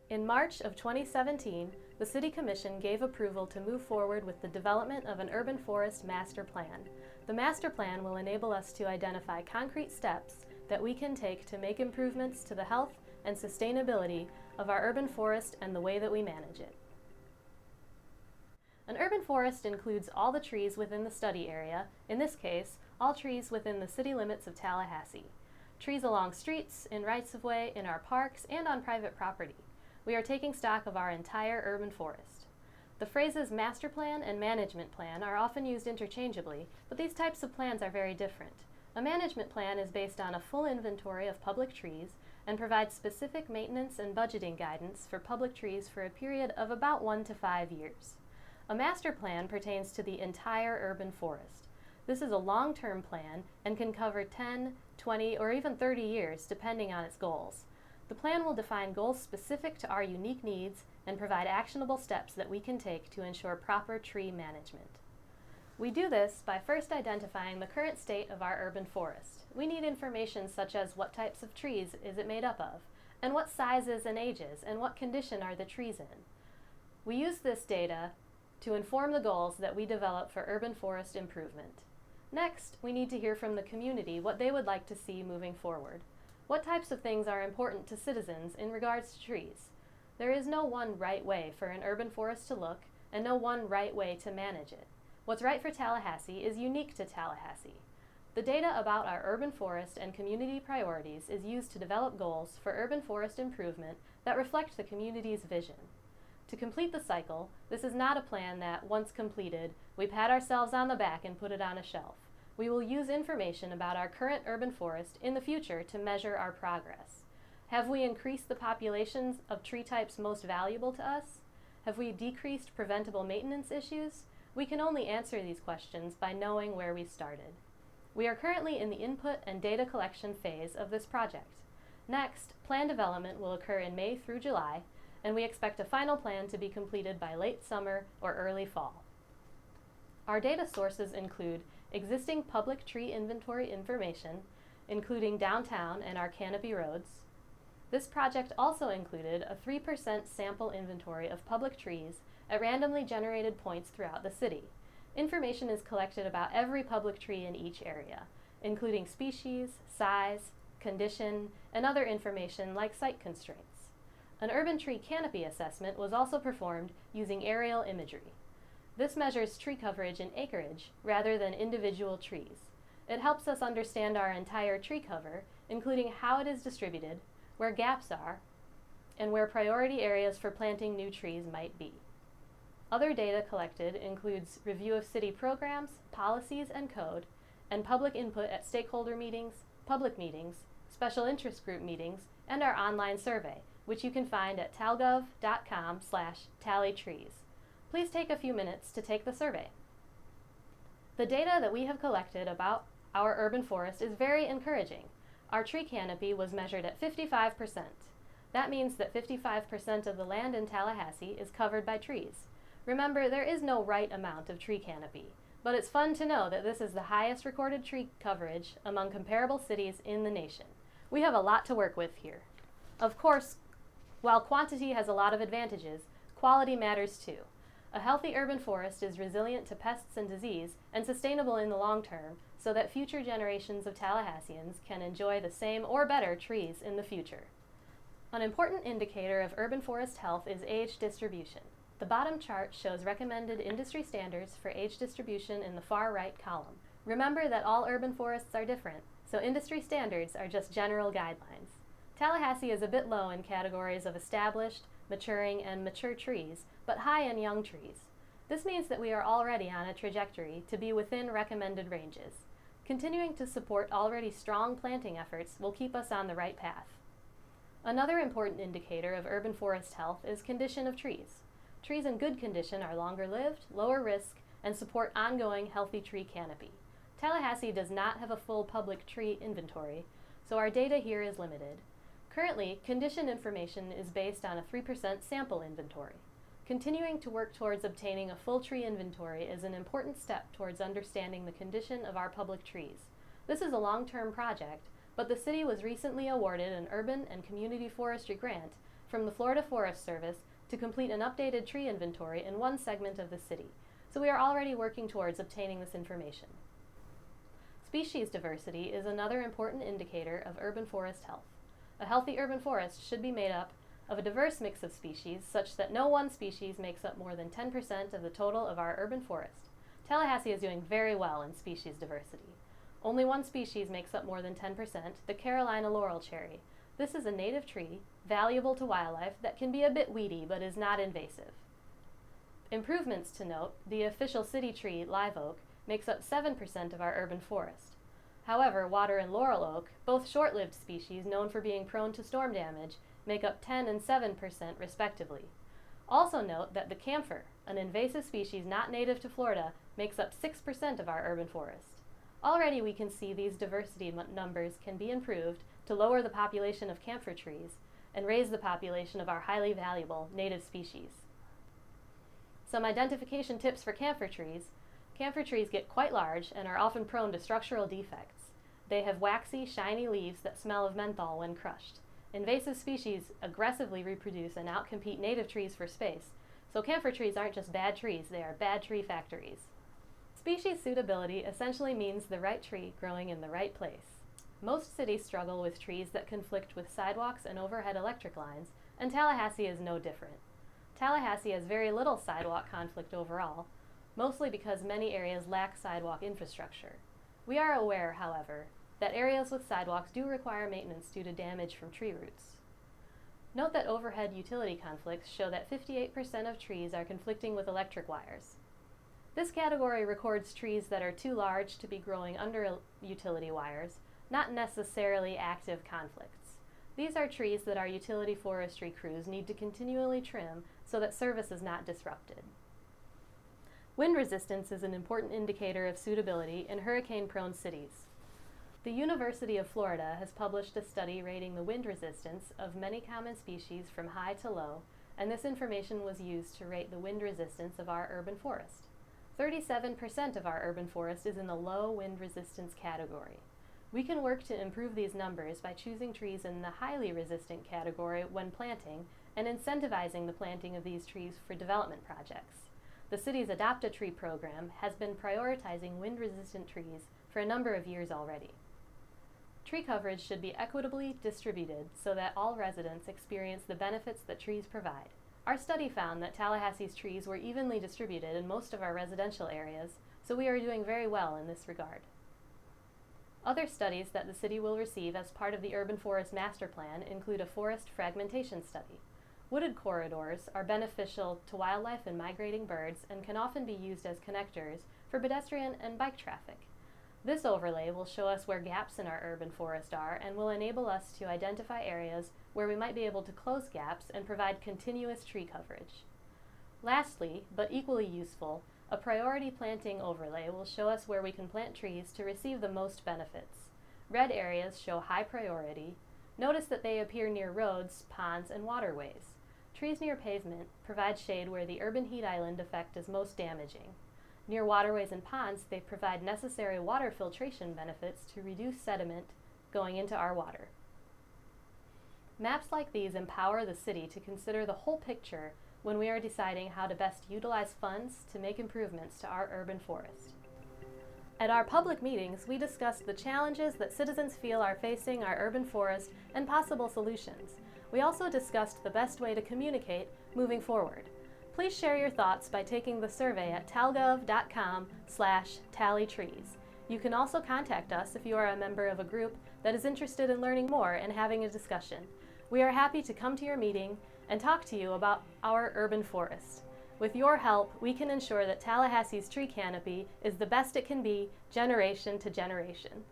In March of 2017, the City Commission gave approval to move forward with the development of an urban forest master plan. The master plan will enable us to identify concrete steps that we can take to make improvements to the health and sustainability of our urban forest and the way that we manage it. An urban forest includes all the trees within the study area, in this case, all trees within the city limits of Tallahassee. Trees along streets, in rights-of-way, in our parks, and on private property. We are taking stock of our entire urban forest. The phrases master plan and management plan are often used interchangeably, but these types of plans are very different. A management plan is based on a full inventory of public trees and provides specific maintenance and budgeting guidance for public trees for a period of about 1 to 5 years. A master plan pertains to the entire urban forest. This is a long-term plan and can cover 10, 20, or even 30 years depending on its goals. The plan will define goals specific to our unique needs and provide actionable steps that we can take to ensure proper tree management. We do this by first identifying the current state of our urban forest. We need information such as what types of trees is it made up of, and what sizes and ages, and what condition are the trees in. We use this data to inform the goals that we develop for urban forest improvement. Next, we need to hear from the community what they would like to see moving forward. What types of things are important to citizens in regards to trees? There is no one right way for an urban forest to look, and no one right way to manage it. What's right for Tallahassee is unique to Tallahassee. The data about our urban forest and community priorities is used to develop goals for urban forest improvement that reflect the community's vision. To complete the cycle, this is not a plan that, once completed, we pat ourselves on the back and put it on a shelf. We will use information about our current urban forest in the future to measure our progress. Have we increased the populations of tree types most valuable to us? Have we decreased preventable maintenance issues? We can only answer these questions by knowing where we started. We are currently in the input and data collection phase of this project. Next, plan development will occur in May through July, and we expect a final plan to be completed by late summer or early fall. Our data sources include existing public tree inventory information, including downtown and our CANOPY roads. This project also included a 3% sample inventory of public trees at randomly generated points throughout the city. Information is collected about every public tree in each area, including species, size, condition, and other information like site constraints. An urban tree canopy assessment was also performed using aerial imagery. This measures tree coverage in acreage rather than individual trees. It helps us understand our entire tree cover, including how it is distributed, where gaps are, and where priority areas for planting new trees might be. Other data collected includes review of city programs, policies, and code, and public input at stakeholder meetings, public meetings, special interest group meetings, and our online survey, which you can find at talgov.com/tallytrees. Please take a few minutes to take the survey. The data that we have collected about our urban forest is very encouraging. Our tree canopy was measured at 55%. That means that 55% of the land in Tallahassee is covered by trees. Remember, there is no right amount of tree canopy, but it's fun to know that this is the highest recorded tree coverage among comparable cities in the nation. We have a lot to work with here. Of course, while quantity has a lot of advantages, quality matters too. A healthy urban forest is resilient to pests and disease and sustainable in the long term so that future generations of Tallahasseans can enjoy the same or better trees in the future. An important indicator of urban forest health is age distribution. The bottom chart shows recommended industry standards for age distribution in the far right column. Remember that all urban forests are different, so industry standards are just general guidelines. Tallahassee is a bit low in categories of established, maturing, and mature trees, but high in young trees. This means that we are already on a trajectory to be within recommended ranges. Continuing to support already strong planting efforts will keep us on the right path. Another important indicator of urban forest health is condition of trees. Trees in good condition are longer lived, lower risk, and support ongoing healthy tree canopy. Tallahassee does not have a full public tree inventory, so our data here is limited. Currently, condition information is based on a 3% sample inventory. Continuing to work towards obtaining a full tree inventory is an important step towards understanding the condition of our public trees. This is a long-term project, but the city was recently awarded an urban and community forestry grant from the Florida Forest Service to complete an updated tree inventory in one segment of the city, so we are already working towards obtaining this information. Species diversity is another important indicator of urban forest health. A healthy urban forest should be made up of a diverse mix of species such that no one species makes up more than 10% of the total of our urban forest. Tallahassee is doing very well in species diversity. Only one species makes up more than 10%, the Carolina laurel cherry. This is a native tree, valuable to wildlife, that can be a bit weedy but is not invasive. Improvements to note, the official city tree, live oak, makes up 7% of our urban forest. However, water and laurel oak, both short-lived species known for being prone to storm damage, make up 10 and 7% respectively. Also note that the camphor, an invasive species not native to Florida, makes up 6% of our urban forest. Already we can see these diversity numbers can be improved to lower the population of camphor trees and raise the population of our highly valuable native species. Some identification tips for camphor trees. Camphor trees get quite large and are often prone to structural defects. They have waxy, shiny leaves that smell of menthol when crushed. Invasive species aggressively reproduce and outcompete native trees for space, so camphor trees aren't just bad trees, they are bad tree factories. Species suitability essentially means the right tree growing in the right place. Most cities struggle with trees that conflict with sidewalks and overhead electric lines, and Tallahassee is no different. Tallahassee has very little sidewalk conflict overall, mostly because many areas lack sidewalk infrastructure. We are aware, however, that areas with sidewalks do require maintenance due to damage from tree roots. Note that overhead utility conflicts show that 58% of trees are conflicting with electric wires. This category records trees that are too large to be growing under utility wires, not necessarily active conflicts. These are trees that our utility forestry crews need to continually trim so that service is not disrupted. Wind resistance is an important indicator of suitability in hurricane-prone cities. The University of Florida has published a study rating the wind resistance of many common species from high to low, and this information was used to rate the wind resistance of our urban forest. 37% of our urban forest is in the low wind resistance category. We can work to improve these numbers by choosing trees in the highly resistant category when planting and incentivizing the planting of these trees for development projects. The city's Adopt a Tree program has been prioritizing wind-resistant trees for a number of years already. Tree coverage should be equitably distributed so that all residents experience the benefits that trees provide. Our study found that Tallahassee's trees were evenly distributed in most of our residential areas, so we are doing very well in this regard. Other studies that the city will receive as part of the Urban Forest Master Plan include a forest fragmentation study. Wooded corridors are beneficial to wildlife and migrating birds and can often be used as connectors for pedestrian and bike traffic. This overlay will show us where gaps in our urban forest are and will enable us to identify areas where we might be able to close gaps and provide continuous tree coverage. Lastly, but equally useful, a priority planting overlay will show us where we can plant trees to receive the most benefits. Red areas show high priority. Notice that they appear near roads, ponds, and waterways. Trees near pavement provide shade where the urban heat island effect is most damaging. Near waterways and ponds, they provide necessary water filtration benefits to reduce sediment going into our water. Maps like these empower the city to consider the whole picture when we are deciding how to best utilize funds to make improvements to our urban forest. At our public meetings, we discussed the challenges that citizens feel are facing our urban forest and possible solutions. We also discussed the best way to communicate moving forward. Please share your thoughts by taking the survey at talgov.com/tallytrees. You can also contact us if you are a member of a group that is interested in learning more and having a discussion. We are happy to come to your meeting and talk to you about our urban forest. With your help, we can ensure that Tallahassee's tree canopy is the best it can be, generation to generation.